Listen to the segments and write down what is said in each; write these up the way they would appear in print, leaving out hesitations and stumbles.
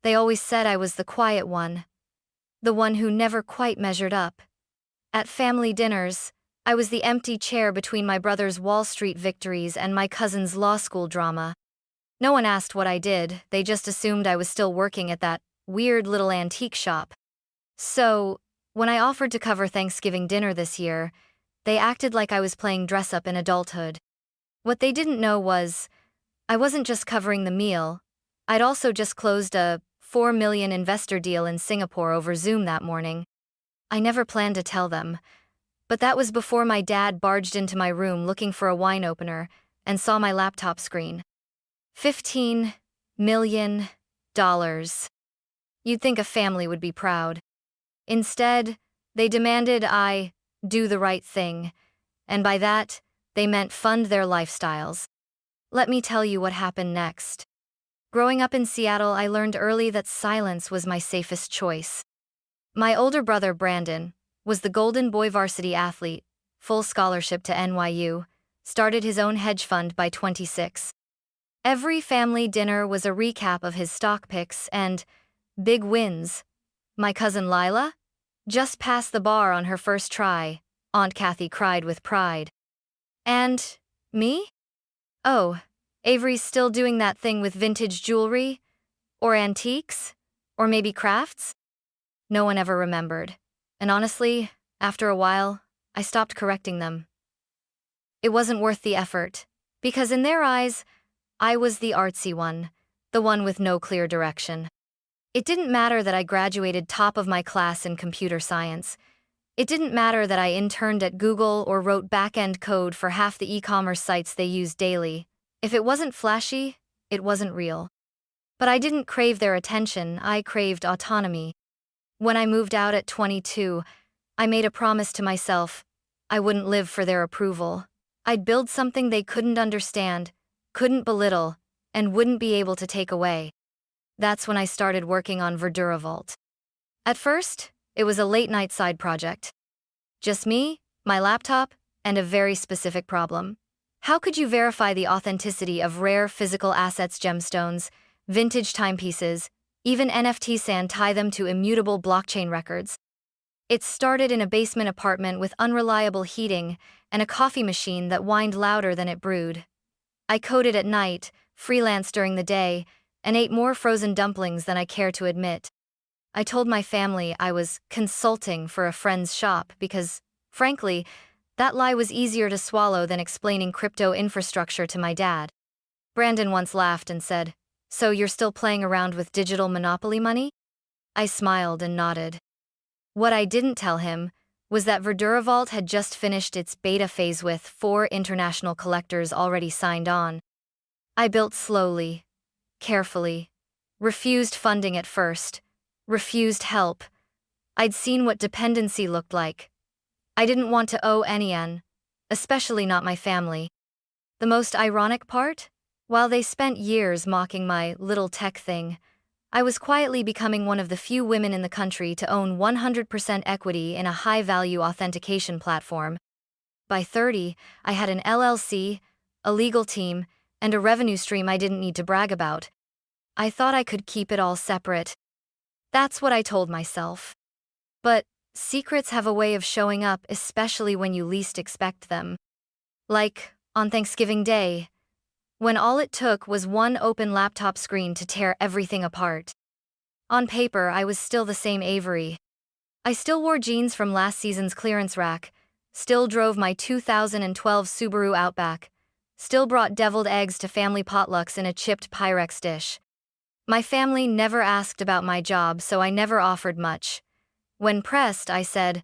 They always said I was the quiet one, the one who never quite measured up. At family dinners, I was the empty chair between my brother's Wall Street victories and my cousin's law school drama. No one asked what I did, they just assumed I was still working at that weird little antique shop. So, when I offered to cover Thanksgiving dinner this year, they acted like I was playing dress-up in adulthood. What they didn't know was, I wasn't just covering the meal, I'd also just closed a $4 million investor deal in Singapore over Zoom that morning. I never planned to tell them, but that was before my dad barged into my room looking for a wine opener and saw my laptop screen. $15 million. You'd think a family would be proud. Instead, they demanded I do the right thing, and by that, they meant fund their lifestyles. Let me tell you what happened next. Growing up in Seattle, I learned early that silence was my safest choice. My older brother, Brandon, was the Golden Boy varsity athlete, full scholarship to NYU, started his own hedge fund by 26. Every family dinner was a recap of his stock picks and big wins. My cousin Lila just passed the bar on her first try. Aunt Kathy cried with pride. And me? Oh, Avery's still doing that thing with vintage jewelry? Or antiques? Or maybe crafts? No one ever remembered. And honestly, after a while, I stopped correcting them. It wasn't worth the effort, because in their eyes, I was the artsy one, the one with no clear direction. It didn't matter that I graduated top of my class in computer science. It didn't matter that I interned at Google or wrote back-end code for half the e-commerce sites they use daily. If it wasn't flashy, it wasn't real. But I didn't crave their attention, I craved autonomy. When I moved out at 22, I made a promise to myself. I wouldn't live for their approval. I'd build something they couldn't understand, couldn't belittle, and wouldn't be able to take away. That's when I started working on Verdura Vault. At first, it was a late-night side project. Just me, my laptop, and a very specific problem. How could you verify the authenticity of rare physical assets, gemstones, vintage timepieces, even NFTs, and tie them to immutable blockchain records? It started in a basement apartment with unreliable heating and a coffee machine that whined louder than it brewed. I coded at night, freelanced during the day, and ate more frozen dumplings than I care to admit. I told my family I was consulting for a friend's shop because, frankly, that lie was easier to swallow than explaining crypto infrastructure to my dad. Brandon once laughed and said, "So you're still playing around with digital monopoly money?" I smiled and nodded. What I didn't tell him was that Verdura Vault had just finished its beta phase with 4 international collectors already signed on. I built slowly, carefully, refused funding at first, refused help. I'd seen what dependency looked like. I didn't want to owe anyone, especially not my family. The most ironic part? While they spent years mocking my little tech thing, I was quietly becoming one of the few women in the country to own 100% equity in a high-value authentication platform. By 30, I had an LLC, a legal team, and a revenue stream I didn't need to brag about. I thought I could keep it all separate. That's what I told myself. But secrets have a way of showing up, especially when you least expect them. Like on Thanksgiving Day, when all it took was one open laptop screen to tear everything apart. On paper, I was still the same Avery. I still wore jeans from last season's clearance rack, still drove my 2012 Subaru Outback, still brought deviled eggs to family potlucks in a chipped Pyrex dish. My family never asked about my job, so I never offered much. When pressed, I said,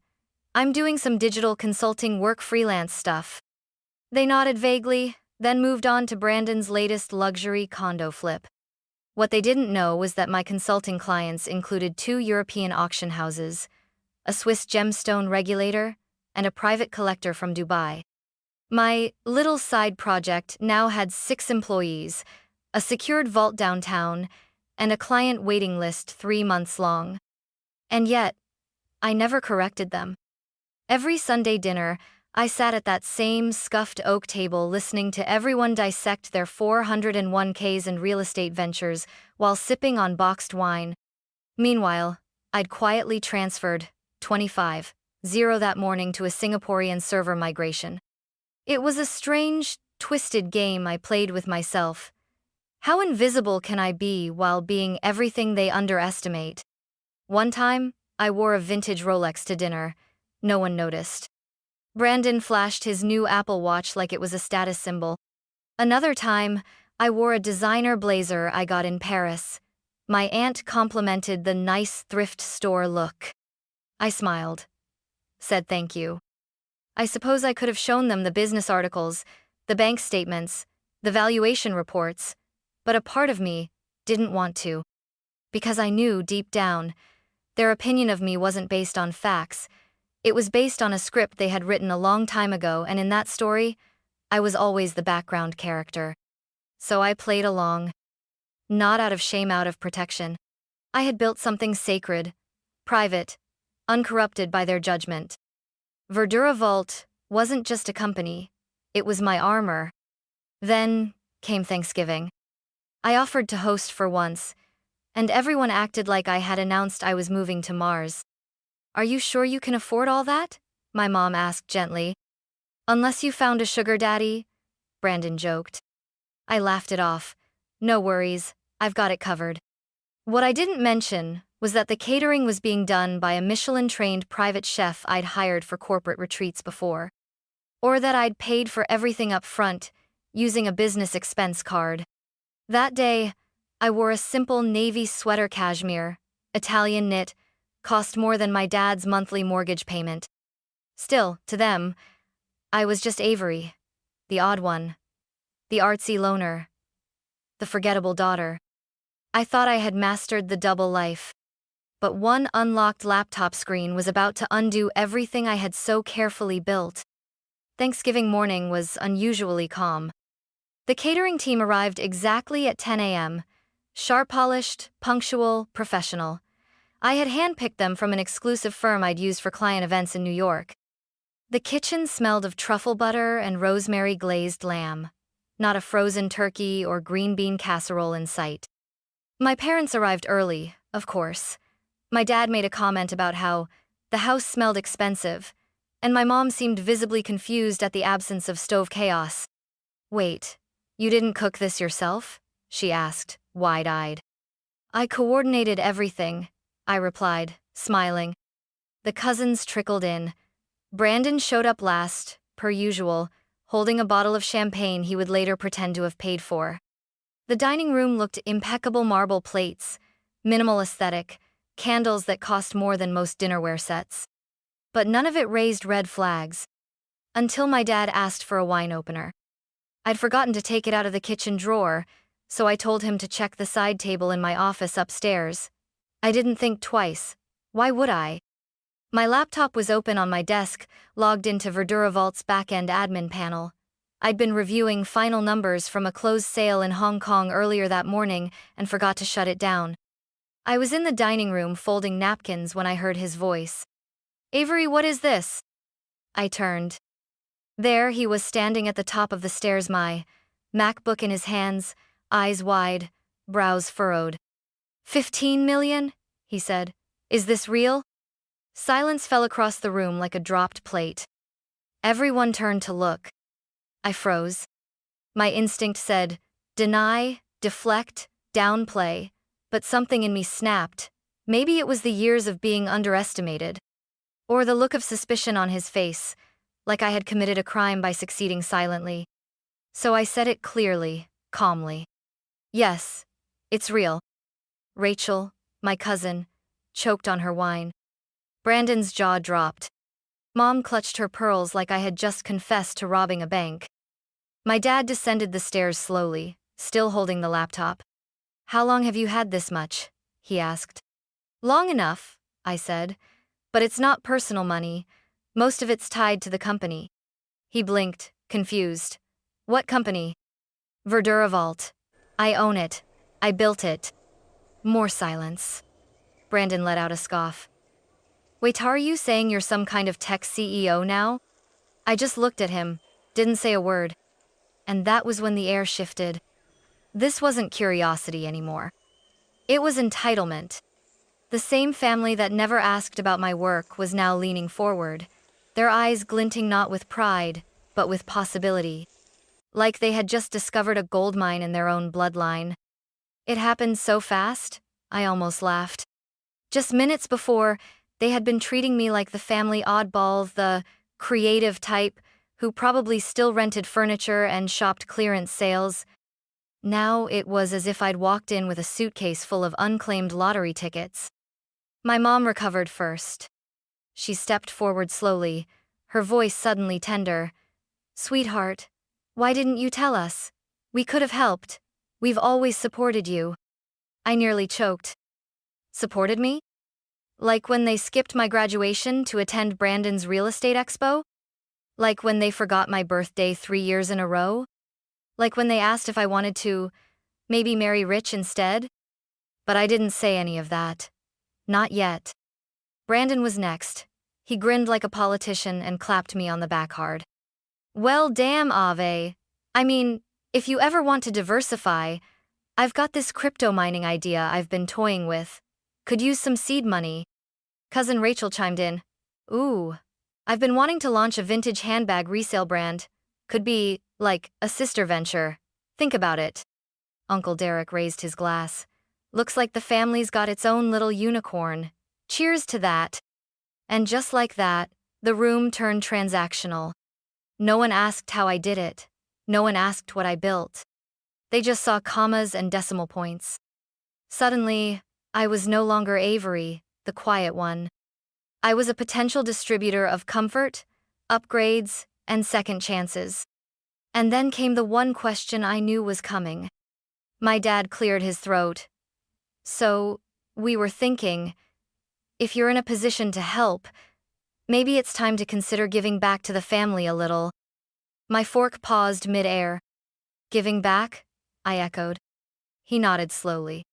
"I'm doing some digital consulting work, freelance stuff." They nodded vaguely, then moved on to Brandon's latest luxury condo flip. What they didn't know was that my consulting clients included 2 European auction houses, a Swiss gemstone regulator, and a private collector from Dubai. My little side project now had 6 employees, a secured vault downtown, and a client waiting list 3 months long. And yet, I never corrected them. Every Sunday dinner, I sat at that same scuffed oak table listening to everyone dissect their 401ks and real estate ventures while sipping on boxed wine. Meanwhile, I'd quietly transferred 25-0 that morning to a Singaporean server migration. It was a strange, twisted game I played with myself. How invisible can I be while being everything they underestimate? One time, I wore a vintage Rolex to dinner. No one noticed. Brandon flashed his new Apple Watch like it was a status symbol. Another time, I wore a designer blazer I got in Paris. My aunt complimented the nice thrift store look. I smiled, said thank you. I suppose I could have shown them the business articles, the bank statements, the valuation reports, but a part of me didn't want to. Because I knew deep down, their opinion of me wasn't based on facts. It was based on a script they had written a long time ago, and in that story, I was always the background character. So I played along. Not out of shame, out of protection. I had built something sacred, private, uncorrupted by their judgment. Verdura Vault wasn't just a company, it was my armor. Then came Thanksgiving. I offered to host for once, and everyone acted like I had announced I was moving to Mars. Are you sure you can afford all that? My mom asked gently. Unless you found a sugar daddy, Brandon joked. I laughed it off. No worries, I've got it covered. What I didn't mention was that the catering was being done by a Michelin-trained private chef I'd hired for corporate retreats before. Or that I'd paid for everything up front, using a business expense card. That day, I wore a simple navy sweater cashmere, Italian knit, cost more than my dad's monthly mortgage payment. Still, to them, I was just Avery, the odd one, the artsy loner, the forgettable daughter. I thought I had mastered the double life. But one unlocked laptop screen was about to undo everything I had so carefully built. Thanksgiving morning was unusually calm. The catering team arrived exactly at 10 a.m., sharp-polished, punctual, professional. I had handpicked them from an exclusive firm I'd used for client events in New York. The kitchen smelled of truffle butter and rosemary glazed lamb, not a frozen turkey or green bean casserole in sight. My parents arrived early, of course. My dad made a comment about how the house smelled expensive, and my mom seemed visibly confused at the absence of stove chaos. Wait, you didn't cook this yourself? She asked, wide-eyed. I coordinated everything, I replied, smiling. The cousins trickled in. Brandon showed up last, per usual, holding a bottle of champagne he would later pretend to have paid for. The dining room looked impeccable, marble plates, minimal aesthetic, candles that cost more than most dinnerware sets. But none of it raised red flags. Until my dad asked for a wine opener. I'd forgotten to take it out of the kitchen drawer, so I told him to check the side table in my office upstairs. I didn't think twice. Why would I? My laptop was open on my desk, logged into Verdura Vault's back-end admin panel. I'd been reviewing final numbers from a closed sale in Hong Kong earlier that morning and forgot to shut it down. I was in the dining room folding napkins when I heard his voice. Avery, what is this? I turned. There he was standing at the top of the stairs, my MacBook in his hands, eyes wide, brows furrowed. 15 million? He said. Is this real? Silence fell across the room like a dropped plate. Everyone turned to look. I froze. My instinct said, deny, deflect, downplay, but something in me snapped. Maybe it was the years of being underestimated. Or the look of suspicion on his face, like I had committed a crime by succeeding silently. So I said it clearly, calmly. Yes, it's real. Rachel, my cousin, choked on her wine. Brandon's jaw dropped. Mom clutched her pearls like I had just confessed to robbing a bank. My dad descended the stairs slowly, still holding the laptop. How long have you had this much? He asked. Long enough, I said. But it's not personal money. Most of it's tied to the company. He blinked, confused. What company? Verdura Vault. I own it. I built it. More silence. Brandon let out a scoff. Wait, are you saying you're some kind of tech CEO now? I just looked at him, didn't say a word. And that was when the air shifted. This wasn't curiosity anymore. It was entitlement. The same family that never asked about my work was now leaning forward, their eyes glinting not with pride, but with possibility. Like they had just discovered a gold mine in their own bloodline. It happened so fast, I almost laughed. Just minutes before, they had been treating me like the family oddball, the creative type, who probably still rented furniture and shopped clearance sales. Now it was as if I'd walked in with a suitcase full of unclaimed lottery tickets. My mom recovered first. She stepped forward slowly, her voice suddenly tender. "Sweetheart, why didn't you tell us? We could have helped. We've always supported you." I nearly choked. Supported me? Like when they skipped my graduation to attend Brandon's real estate expo? Like when they forgot my birthday 3 years in a row? Like when they asked if I wanted to, maybe marry rich instead? But I didn't say any of that. Not yet. Brandon was next. He grinned like a politician and clapped me on the back hard. "Well, damn, Ave. I mean, if you ever want to diversify, I've got this crypto mining idea I've been toying with. Could use some seed money." Cousin Rachel chimed in. "Ooh, I've been wanting to launch a vintage handbag resale brand. Could be, like, a sister venture. Think about it." Uncle Derek raised his glass. "Looks like the family's got its own little unicorn. Cheers to that." And just like that, the room turned transactional. No one asked how I did it. No one asked what I built. They just saw commas and decimal points. Suddenly, I was no longer Avery, the quiet one. I was a potential distributor of comfort, upgrades, and second chances. And then came the one question I knew was coming. My dad cleared his throat. "So, we were thinking, if you're in a position to help, maybe it's time to consider giving back to the family a little." My fork paused mid-air. "Giving back?" I echoed. He nodded slowly.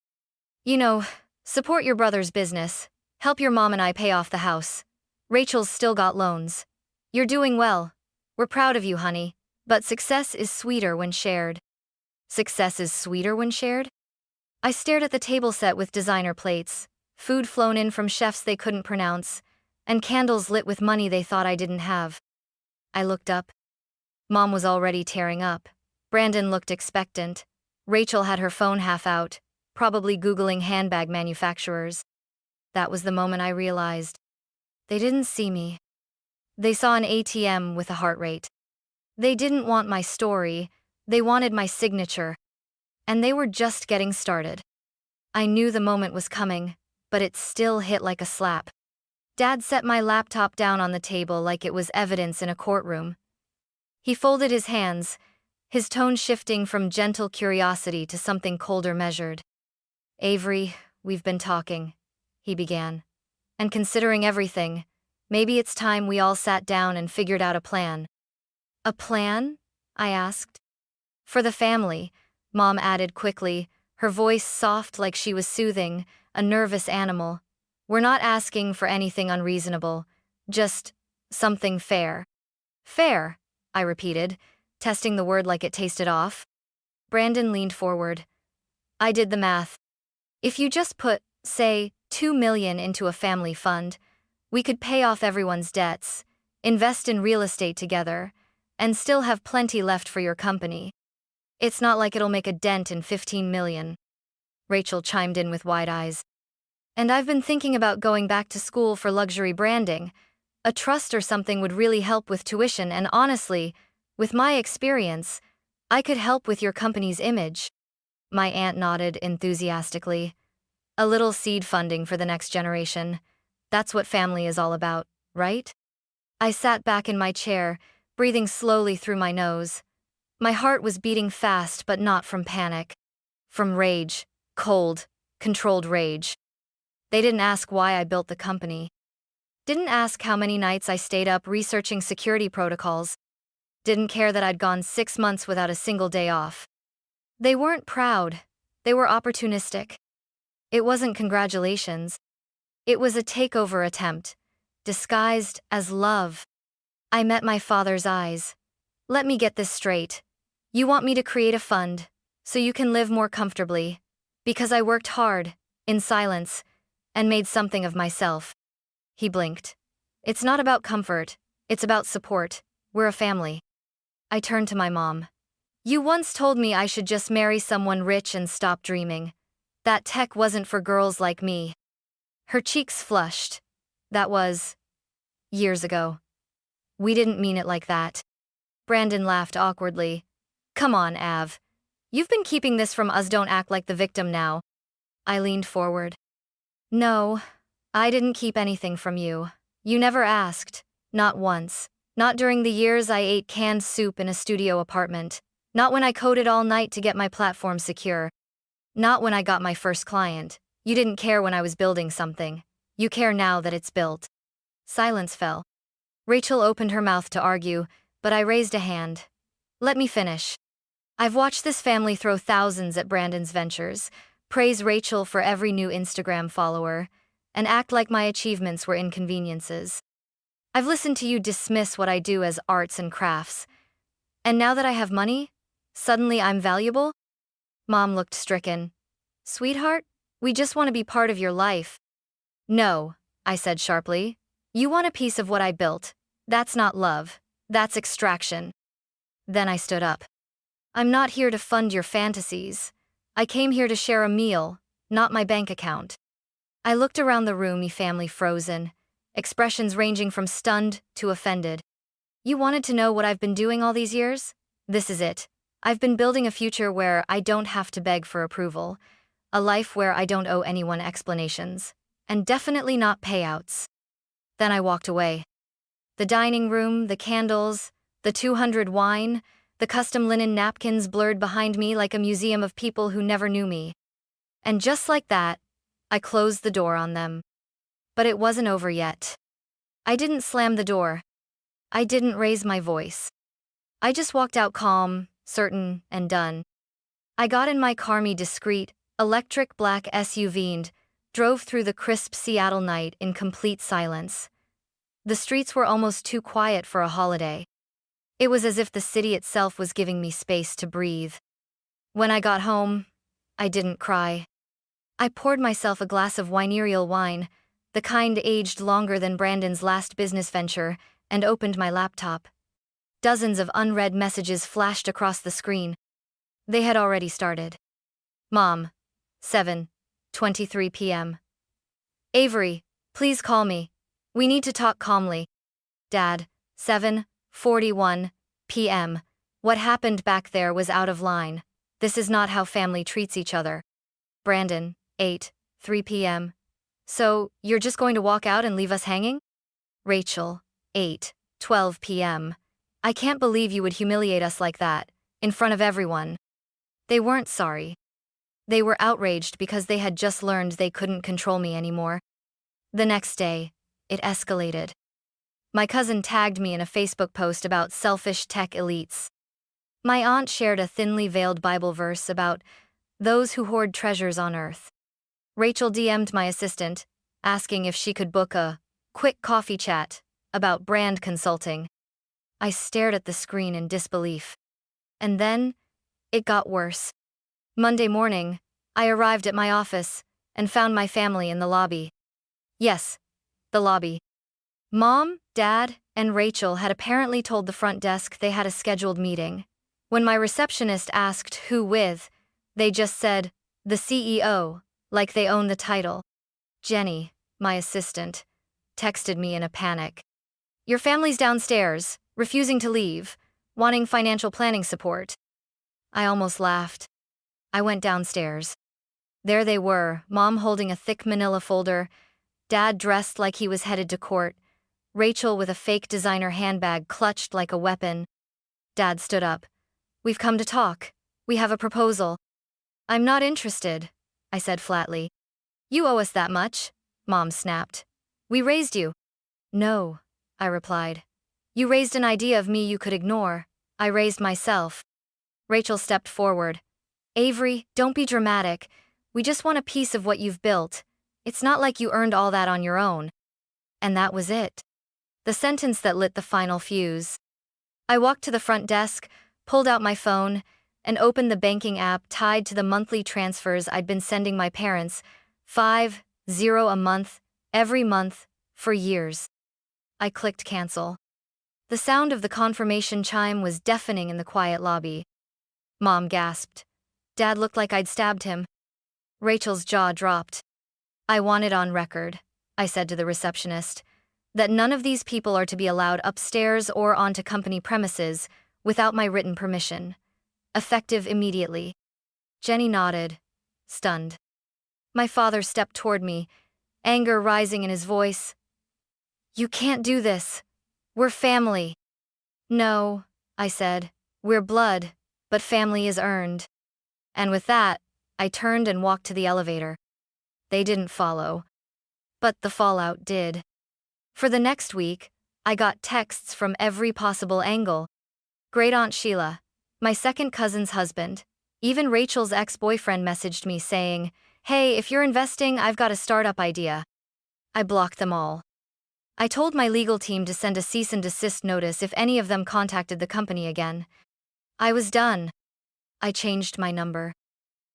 "You know, support your brother's business. Help your mom and I pay off the house. Rachel's still got loans. You're doing well. We're proud of you, honey. But success is sweeter when shared." Success is sweeter when shared? I stared at the table set with designer plates, food flown in from chefs they couldn't pronounce, and candles lit with money they thought I didn't have. I looked up. Mom was already tearing up. Brandon looked expectant. Rachel had her phone half out, probably Googling handbag manufacturers. That was the moment I realized. They didn't see me. They saw an ATM with a heart rate. They didn't want my story, they wanted my signature. And they were just getting started. I knew the moment was coming, but it still hit like a slap. Dad set my laptop down on the table like it was evidence in a courtroom. He folded his hands, his tone shifting from gentle curiosity to something colder measured. "Avery, we've been talking," he began. "And considering everything, maybe it's time we all sat down and figured out a plan." "A plan?" I asked. "For the family," Mom added quickly, her voice soft like she was soothing a nervous animal. "We're not asking for anything unreasonable, just something fair." "Fair," I repeated, testing the word like it tasted off. Brandon leaned forward. "I did the math. If you just put, say, 2 million into a family fund, we could pay off everyone's debts, invest in real estate together, and still have plenty left for your company. It's not like it'll make a dent in 15 million. Rachel chimed in with wide eyes. "And I've been thinking about going back to school for luxury branding. A trust or something would really help with tuition, and honestly, with my experience, I could help with your company's image." My aunt nodded enthusiastically. "A little seed funding for the next generation. That's what family is all about, right?" I sat back in my chair, breathing slowly through my nose. My heart was beating fast, but not from panic. From rage, cold, controlled rage. They didn't ask why I built the company. Didn't ask how many nights I stayed up researching security protocols. Didn't care that I'd gone 6 months without a single day off. They weren't proud. They were opportunistic. It wasn't congratulations. It was a takeover attempt, disguised as love. I met my father's eyes. Let me get this straight. You want me to create a fund, so you can live more comfortably. Because I worked hard, in silence, and made something of myself. He blinked. It's not about comfort, it's about support. We're a family. I turned to my mom. You once told me I should just marry someone rich and stop dreaming. That tech wasn't for girls like me. Her cheeks flushed. That was years ago. We didn't mean it like that. Brandon laughed awkwardly. Come on, Av. You've been keeping this from us, don't act like the victim now. I leaned forward. No, I didn't keep anything from you. You never asked. Not once. Not during the years I ate canned soup in a studio apartment. Not when I coded all night to get my platform secure. Not when I got my first client. You didn't care when I was building something. You care now that it's built. Silence fell. Rachel opened her mouth to argue, but I raised a hand. Let me finish. I've watched this family throw thousands at Brandon's ventures, praise Rachel for every new Instagram follower, and act like my achievements were inconveniences. I've listened to you dismiss what I do as arts and crafts. And now that I have money, suddenly I'm valuable? Mom looked stricken. Sweetheart, we just want to be part of your life. No, I said sharply. You want a piece of what I built. That's not love. That's extraction. Then I stood up. I'm not here to fund your fantasies. I came here to share a meal, not my bank account. I looked around the room, family frozen, expressions ranging from stunned to offended. You wanted to know what I've been doing all these years? This is it. I've been building a future where I don't have to beg for approval, a life where I don't owe anyone explanations, and definitely not payouts. Then I walked away. The dining room, the candles, the 200 wine, the custom linen napkins blurred behind me like a museum of people who never knew me. And just like that, I closed the door on them. But it wasn't over yet. I didn't slam the door. I didn't raise my voice. I just walked out calm, certain, and done. I got in my carmy, discreet, electric black SUV and drove through the crisp Seattle night in complete silence. The streets were almost too quiet for a holiday. It was as if the city itself was giving me space to breathe. When I got home, I didn't cry. I poured myself a glass of winereal wine, the kind aged longer than Brandon's last business venture, and opened my laptop. Dozens of unread messages flashed across the screen. They had already started. Mom, 7:23 p.m. Avery, please call me. We need to talk calmly. Dad, 7:41 p.m. What happened back there was out of line. This is not how family treats each other. Brandon, 8:03 p.m. So, you're just going to walk out and leave us hanging? Rachel, 8:12 p.m. I can't believe you would humiliate us like that, in front of everyone. They weren't sorry. They were outraged because they had just learned they couldn't control me anymore. The next day, it escalated. My cousin tagged me in a Facebook post about selfish tech elites. My aunt shared a thinly veiled Bible verse about those who hoard treasures on earth. Rachel DM'd my assistant, asking if she could book a quick coffee chat about brand consulting. I stared at the screen in disbelief. And then, it got worse. Monday morning, I arrived at my office and found my family in the lobby. Yes, the lobby. Mom, Dad, and Rachel had apparently told the front desk they had a scheduled meeting. When my receptionist asked who with, they just said, the CEO, like they own the title. Jenny, my assistant, texted me in a panic. Your family's downstairs, refusing to leave, wanting financial planning support. I almost laughed. I went downstairs. There they were, Mom holding a thick manila folder, Dad dressed like he was headed to court, Rachel with a fake designer handbag clutched like a weapon. Dad stood up. We've come to talk. We have a proposal. I'm not interested, I said flatly. You owe us that much, Mom snapped. We raised you. No, I replied. You raised an idea of me you could ignore. I raised myself. Rachel stepped forward. Avery, don't be dramatic. We just want a piece of what you've built. It's not like you earned all that on your own. And that was it. The sentence that lit the final fuse. I walked to the front desk, pulled out my phone, and opened the banking app tied to the monthly transfers I'd been sending my parents, 50 a month, every month, for years. I clicked cancel. The sound of the confirmation chime was deafening in the quiet lobby. Mom gasped. Dad looked like I'd stabbed him. Rachel's jaw dropped. I want it on record, I said to the receptionist, that none of these people are to be allowed upstairs or onto company premises without my written permission. Effective immediately. Jenny nodded, stunned. My father stepped toward me, anger rising in his voice. You can't do this. We're family. No, I said, we're blood, but family is earned. And with that, I turned and walked to the elevator. They didn't follow. But the fallout did. For the next week, I got texts from every possible angle. Great Aunt Sheila, my second cousin's husband, even Rachel's ex-boyfriend messaged me saying, hey, if you're investing, I've got a startup idea. I blocked them all. I told my legal team to send a cease and desist notice if any of them contacted the company again. I was done. I changed my number.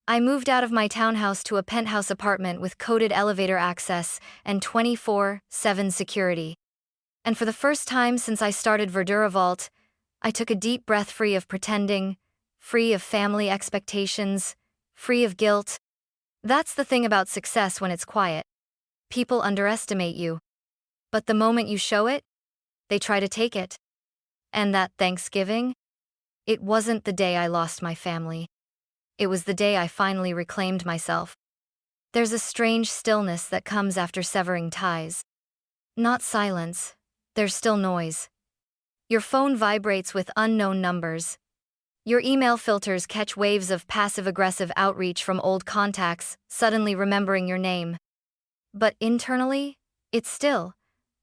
I moved out of my townhouse to a penthouse apartment with coded elevator access and 24/7 security. And for the first time since I started Verdura Vault, I took a deep breath, free of pretending, free of family expectations, free of guilt. That's the thing about success when it's quiet. People underestimate you. But the moment you show it, they try to take it. And that Thanksgiving? It wasn't the day I lost my family. It was the day I finally reclaimed myself. There's a strange stillness that comes after severing ties. Not silence, there's still noise. Your phone vibrates with unknown numbers. Your email filters catch waves of passive-aggressive outreach from old contacts, suddenly remembering your name. But internally, it's still,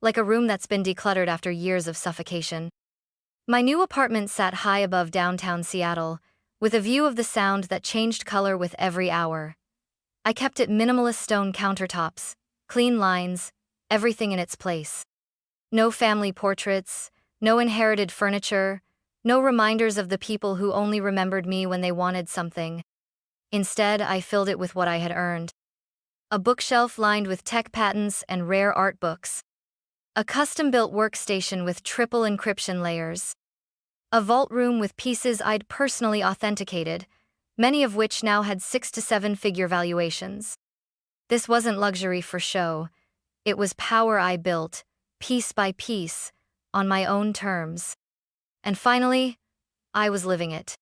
like a room that's been decluttered after years of suffocation. My new apartment sat high above downtown Seattle, with a view of the Sound that changed color with every hour. I kept it minimalist: stone countertops, clean lines, everything in its place. No family portraits, no inherited furniture, no reminders of the people who only remembered me when they wanted something. Instead, I filled it with what I had earned. A bookshelf lined with tech patents and rare art books. A custom-built workstation with triple encryption layers. A vault room with pieces I'd personally authenticated, many of which now had 6 to 7 figure valuations. This wasn't luxury for show. It was power I built, piece by piece, on my own terms. And finally, I was living it.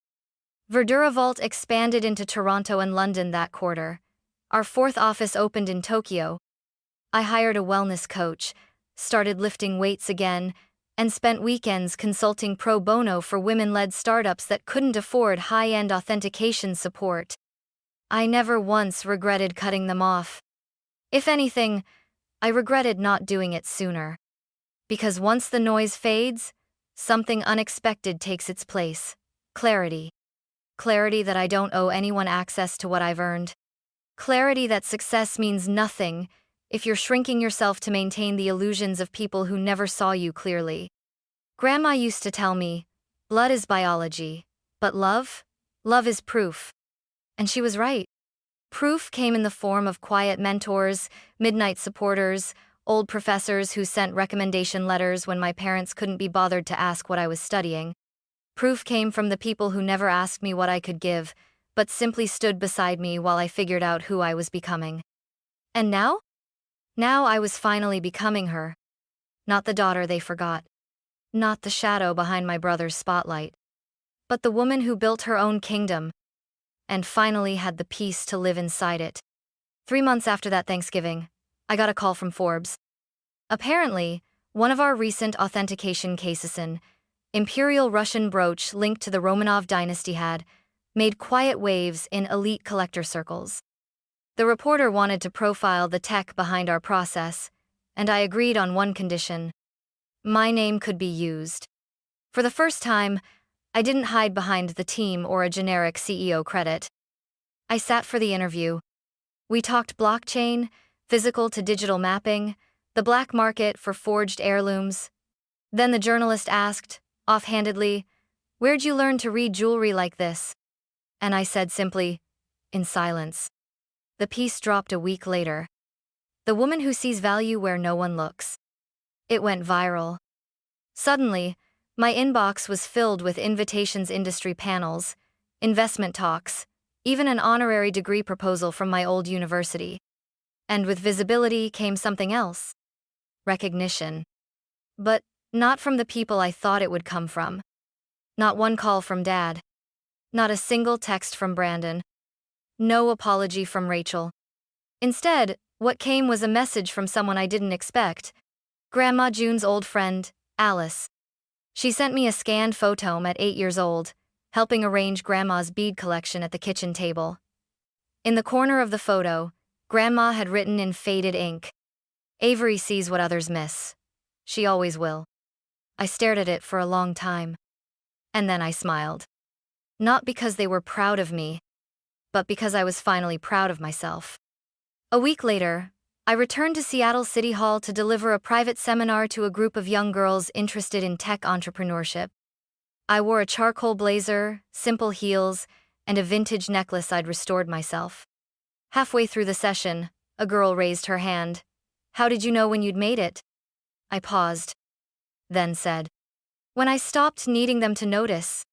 Verdura Vault expanded into Toronto and London that quarter. Our fourth office opened in Tokyo. I hired a wellness coach, started lifting weights again, and spent weekends consulting pro bono for women-led startups that couldn't afford high-end authentication support. I never once regretted cutting them off. If anything, I regretted not doing it sooner. Because once the noise fades, something unexpected takes its place. Clarity. Clarity that I don't owe anyone access to what I've earned. Clarity that success means nothing if you're shrinking yourself to maintain the illusions of people who never saw you clearly. Grandma used to tell me, blood is biology, but love is proof. And she was right. Proof came in the form of quiet mentors, midnight supporters, old professors who sent recommendation letters when my parents couldn't be bothered to ask what I was studying. Proof came from the people who never asked me what I could give, but simply stood beside me while I figured out who I was becoming. And now? Now I was finally becoming her. Not the daughter they forgot. Not the shadow behind my brother's spotlight. But the woman who built her own kingdom, and finally had the peace to live inside it. 3 months after that Thanksgiving, I got a call from Forbes. Apparently, one of our recent authentication cases, an Imperial Russian brooch linked to the Romanov dynasty, had made quiet waves in elite collector circles. The reporter wanted to profile the tech behind our process, and I agreed on one condition. My name could be used. For the first time, I didn't hide behind the team or a generic CEO credit. I sat for the interview. We talked blockchain, physical to digital mapping, the black market for forged heirlooms, Then the journalist asked, offhandedly, "Where'd you learn to read jewelry like this?" And I said simply, "In silence." The piece dropped a week later. "The Woman Who Sees Value Where No One Looks." It went viral. Suddenly, my inbox was filled with invitations, industry panels, investment talks, even an honorary degree proposal from my old university. And with visibility came something else: recognition. But not from the people I thought it would come from. Not one call from Dad. Not a single text from Brandon. No apology from Rachel. Instead, what came was a message from someone I didn't expect: Grandma June's old friend, Alice. She sent me a scanned photo at 8 years old, helping arrange Grandma's bead collection at the kitchen table. In the corner of the photo, Grandma had written in faded ink, "Avery sees what others miss. She always will." I stared at it for a long time. And then I smiled. Not because they were proud of me, but because I was finally proud of myself. A week later, I returned to Seattle City Hall to deliver a private seminar to a group of young girls interested in tech entrepreneurship. I wore a charcoal blazer, simple heels, and a vintage necklace I'd restored myself. Halfway through the session, a girl raised her hand. "How did you know when you'd made it?" I paused, then said, "When I stopped needing them to notice."